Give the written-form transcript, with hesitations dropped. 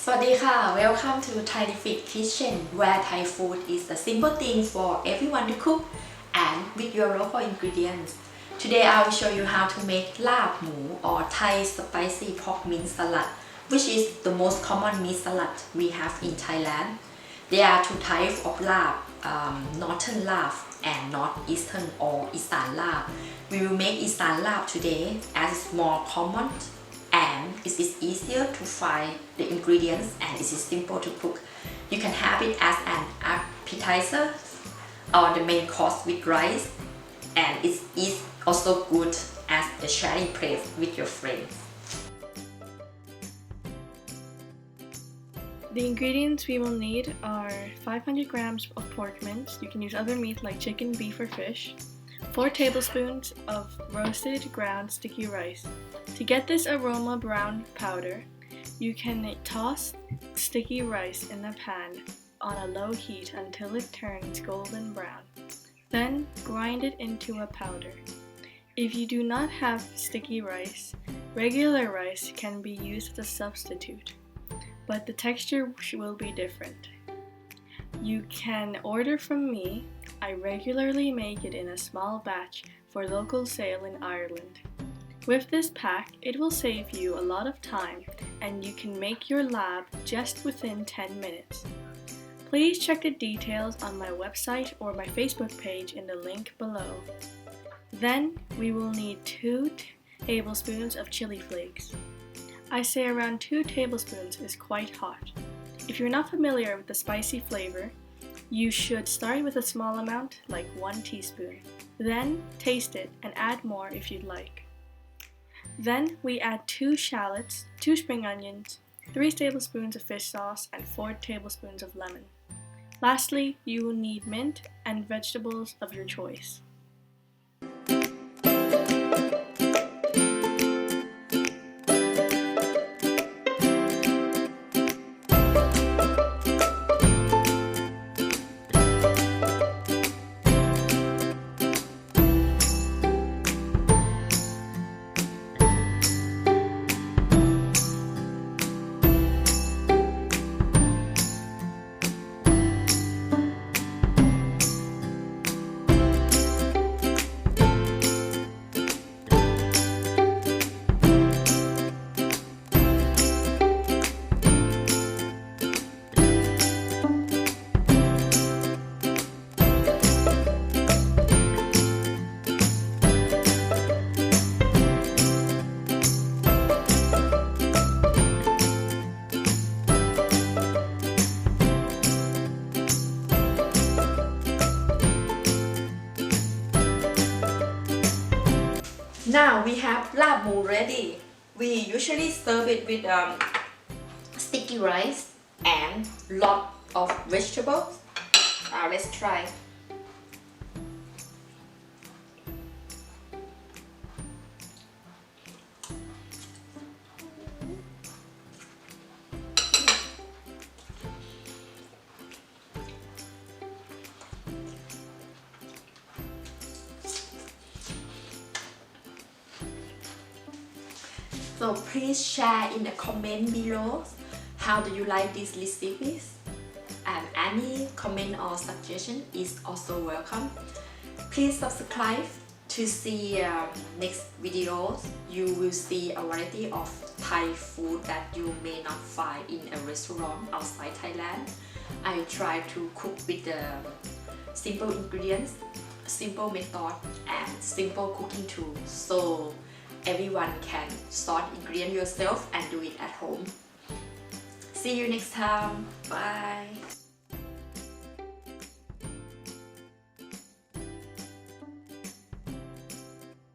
สวัสดีค่ะ Welcome to Thairific Kitchen where Thai food is a simple thing for everyone to cook and with your local ingredients. Today I will show you how to make Laab Moo or Thai spicy pork mince salad, which is the most common meat salad we have in Thailand. There are two types of Laab, Northern Laab and Northeastern or Isan Laab. We will make Isan Laab today as it's more common and it is easier to find the ingredients and it is simple to cook. You can have it as an appetizer or the main course with rice, and it is also good as a sharing place with your friends. The ingredients we will need are 500 grams of pork mince. You can use other meat like chicken, beef, or fish. 4 tablespoons of roasted ground sticky rice. To get this aroma brown powder, you can toss sticky rice in the pan on a low heat until it turns golden brown. Then grind it into a powder. If you do not have sticky rice, regular rice can be used as a substitute, but the texture will be different. You can order from me. I regularly make it in a small batch for local sale in Ireland. With this pack, it will save you a lot of time and you can make your lab just within 10 minutes. Please check the details on my website or my Facebook page in the link below. Then we will need 2 tablespoons of chili flakes. I say around 2 tablespoons is quite hot. If you're not familiar with the spicy flavor, you should start with a small amount, like 1 teaspoon. Then taste it and add more if you'd like. Then we add 2 shallots, 2 spring onions, 3 tablespoons of fish sauce, and 4 tablespoons of lemon. Lastly, you will need mint and vegetables of your choice. Now we have Laab Moo ready. We usually serve it with sticky rice and lot of vegetables. Now let's try. So please share in the comment below how do you like these recipes, and any comment or suggestion is also welcome. Please subscribe to see next videos. You will see a variety of Thai food that you may not find in a restaurant outside Thailand. I try to cook with the simple ingredients, simple method, and simple cooking tools, so everyone can sort ingredient yourself and do it at home. See you next time. Bye.